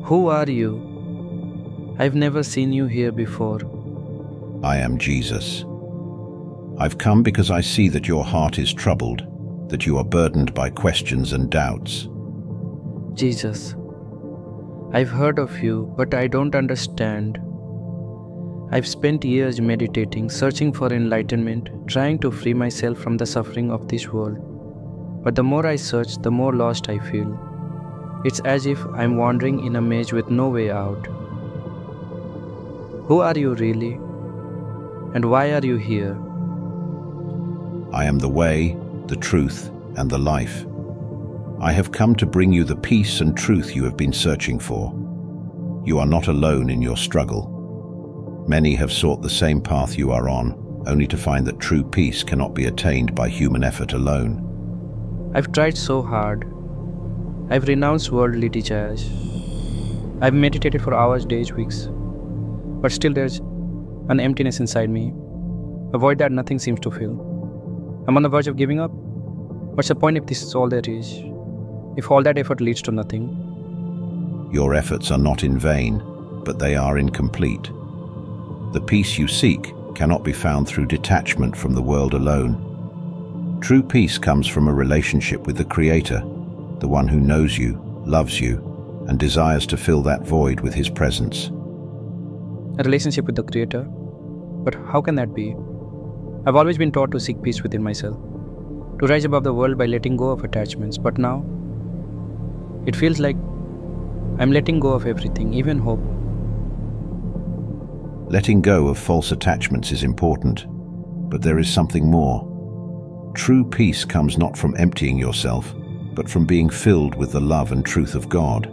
Who are you? I've never seen you here before. I am Jesus. I've come because I see that your heart is troubled, that you are burdened by questions and doubts. Jesus, I've heard of you, but I don't understand. I've spent years meditating, searching for enlightenment, trying to free myself from the suffering of this world. But the more I search, the more lost I feel. It's as if I'm wandering in a maze with no way out. Who are you really? And why are you here? I am the way, the truth, and the life. I have come to bring you the peace and truth you have been searching for. You are not alone in your struggle. Many have sought the same path you are on, only to find that true peace cannot be attained by human effort alone. I've tried so hard. I've renounced worldly desires. I've meditated for hours, days, weeks. But still there's an emptiness inside me, a void that nothing seems to fill. I'm on the verge of giving up. What's the point if this is all there is? If all that effort leads to nothing? Your efforts are not in vain, but they are incomplete. The peace you seek cannot be found through detachment from the world alone. True peace comes from a relationship with the Creator, the one who knows you, loves you, and desires to fill that void with His presence. A relationship with the Creator? But how can that be? I've always been taught to seek peace within myself, to rise above the world by letting go of attachments, but now it feels like I'm letting go of everything, even hope. Letting go of false attachments is important, but there is something more. True peace comes not from emptying yourself, but from being filled with the love and truth of God.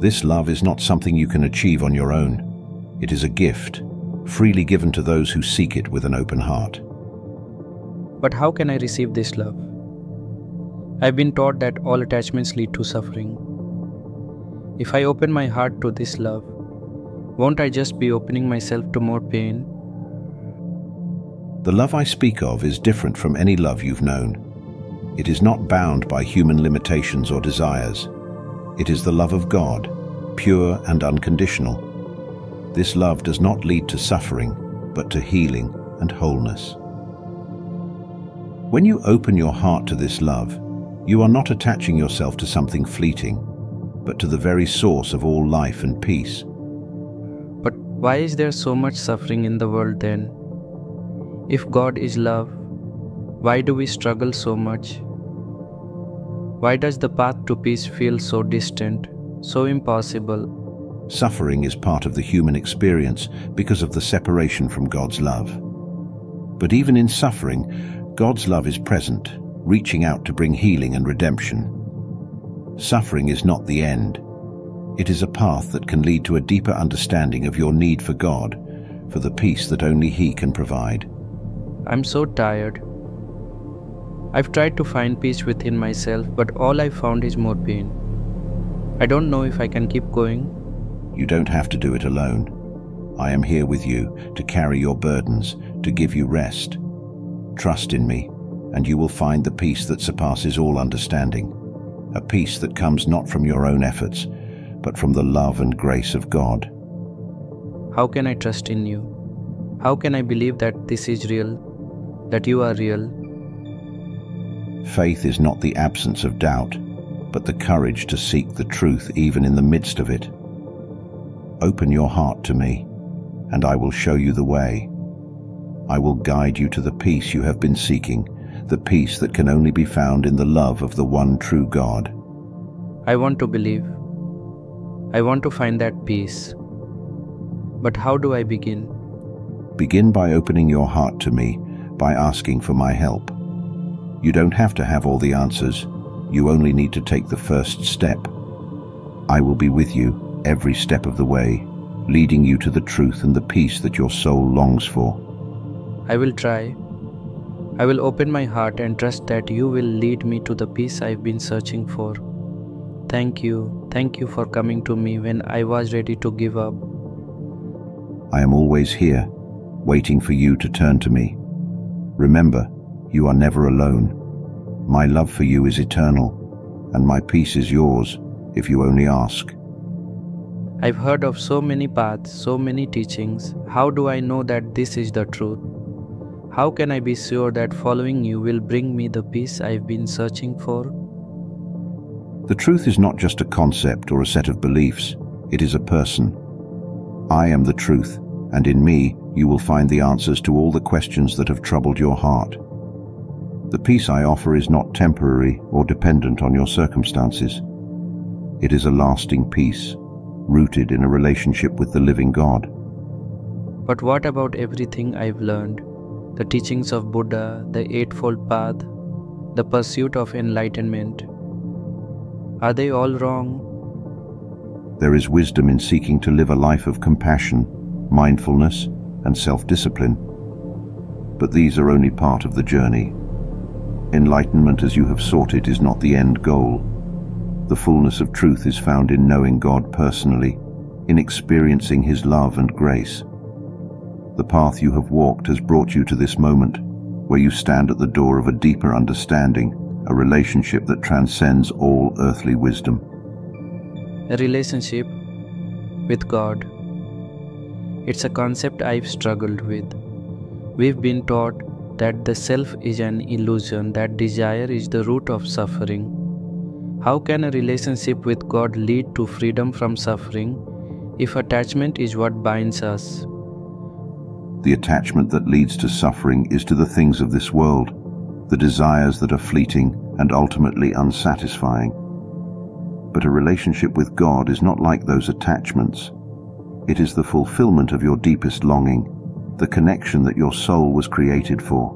This love is not something you can achieve on your own. It is a gift, freely given to those who seek it with an open heart. But how can I receive this love? I've been taught that all attachments lead to suffering. If I open my heart to this love, won't I just be opening myself to more pain? The love I speak of is different from any love you've known. It is not bound by human limitations or desires. It is the love of God, pure and unconditional. This love does not lead to suffering, but to healing and wholeness. When you open your heart to this love, you are not attaching yourself to something fleeting, but to the very source of all life and peace. But why is there so much suffering in the world then? If God is love, why do we struggle so much? Why does the path to peace feel so distant, so impossible? Suffering is part of the human experience because of the separation from God's love. But even in suffering, God's love is present, reaching out to bring healing and redemption. Suffering is not the end. It is a path that can lead to a deeper understanding of your need for God, for the peace that only He can provide. I'm so tired. I've tried to find peace within myself, but all I've found is more pain. I don't know if I can keep going. You don't have to do it alone. I am here with you to carry your burdens, to give you rest. Trust in me, and you will find the peace that surpasses all understanding. A peace that comes not from your own efforts, but from the love and grace of God. How can I trust in you? How can I believe that this is real, that you are real? Faith is not the absence of doubt, but the courage to seek the truth even in the midst of it. Open your heart to me, and I will show you the way. I will guide you to the peace you have been seeking, the peace that can only be found in the love of the one true God. I want to believe. I want to find that peace. But how do I begin? Begin by opening your heart to me, by asking for my help. You don't have to have all the answers. You only need to take the first step. I will be with you every step of the way, leading you to the truth and the peace that your soul longs for. I will try. I will open my heart and trust that you will lead me to the peace I've been searching for. Thank you for coming to me when I was ready to give up. I am always here, waiting for you to turn to me. Remember, you are never alone. My love for you is eternal, and my peace is yours if you only ask. I've heard of so many paths, so many teachings. How do I know that this is the truth? How can I be sure that following you will bring me the peace I've been searching for? The truth is not just a concept or a set of beliefs, it is a person. I am the truth, and in me you will find the answers to all the questions that have troubled your heart. The peace I offer is not temporary or dependent on your circumstances. It is a lasting peace, rooted in a relationship with the living God. But what about everything I've learned? The teachings of Buddha, the Eightfold Path, the pursuit of enlightenment. Are they all wrong? There is wisdom in seeking to live a life of compassion, mindfulness, and self-discipline. But these are only part of the journey. Enlightenment as you have sought it is not the end goal. The fullness of truth is found in knowing God personally, in experiencing His love and grace. The path you have walked has brought you to this moment, where you stand at the door of a deeper understanding, a relationship that transcends all earthly wisdom. A relationship with God. It's a concept I've struggled with. We've been taught that the self is an illusion, that desire is the root of suffering. How can a relationship with God lead to freedom from suffering if attachment is what binds us? The attachment that leads to suffering is to the things of this world, the desires that are fleeting and ultimately unsatisfying. But a relationship with God is not like those attachments. It is the fulfillment of your deepest longing, the connection that your soul was created for.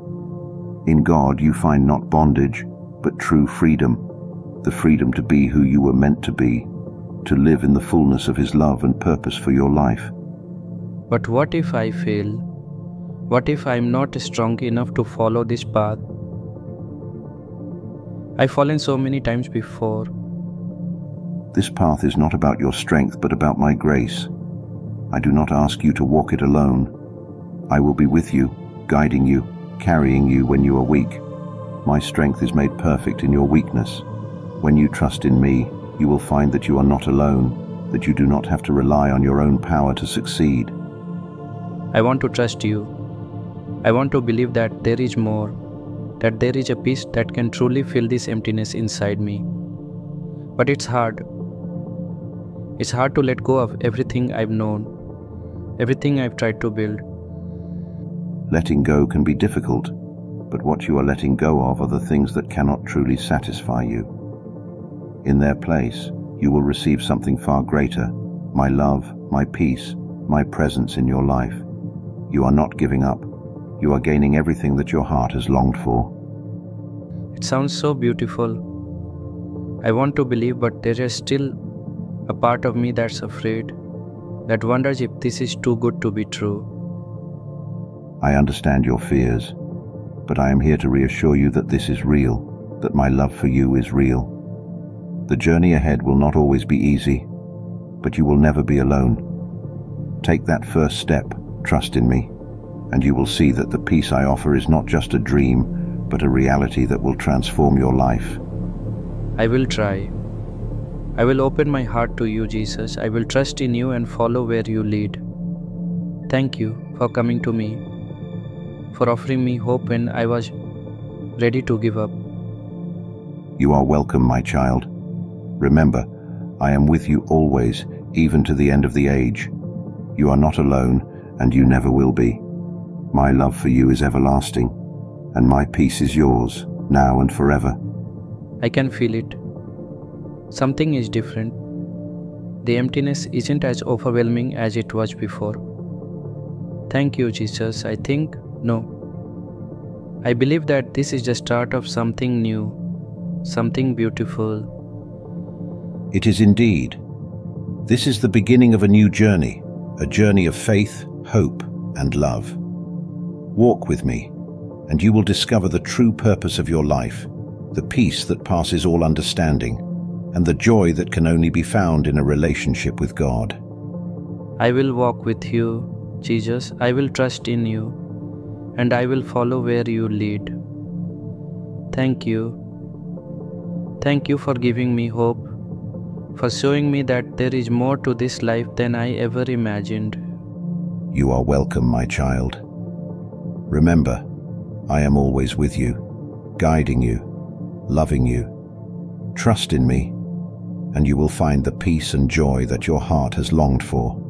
In God you find not bondage, but true freedom, the freedom to be who you were meant to be, to live in the fullness of His love and purpose for your life. But what if I fail? What if I'm not strong enough to follow this path? I've fallen so many times before. This path is not about your strength, but about my grace. I do not ask you to walk it alone. I will be with you, guiding you, carrying you when you are weak. My strength is made perfect in your weakness. When you trust in me, you will find that you are not alone, that you do not have to rely on your own power to succeed. I want to trust you. I want to believe that there is more, that there is a peace that can truly fill this emptiness inside me. But it's hard. It's hard to let go of everything I've known, everything I've tried to build. Letting go can be difficult, but what you are letting go of are the things that cannot truly satisfy you. In their place, you will receive something far greater, my love, my peace, my presence in your life. You are not giving up. You are gaining everything that your heart has longed for. It sounds so beautiful. I want to believe, but there is still a part of me that's afraid, that wonders if this is too good to be true. I understand your fears, but I am here to reassure you that this is real, that my love for you is real. The journey ahead will not always be easy, but you will never be alone. Take that first step, trust in me, and you will see that the peace I offer is not just a dream, but a reality that will transform your life. I will try. I will open my heart to you, Jesus. I will trust in you and follow where you lead. Thank you for coming to me, for offering me hope when I was ready to give up. You are welcome, my child. Remember, I am with you always, even to the end of the age. You are not alone, and you never will be. My love for you is everlasting, and my peace is yours, now and forever. I can feel it. Something is different. The emptiness isn't as overwhelming as it was before. Thank you, Jesus. I believe that this is the start of something new, something beautiful. It is indeed. This is the beginning of a new journey, a journey of faith, hope, and love. Walk with me, and you will discover the true purpose of your life, the peace that passes all understanding, and the joy that can only be found in a relationship with God. I will walk with you, Jesus. I will trust in you, and I will follow where you lead. Thank you. Thank you for giving me hope, for showing me that there is more to this life than I ever imagined. You are welcome, my child. Remember, I am always with you, guiding you, loving you. Trust in me, and you will find the peace and joy that your heart has longed for.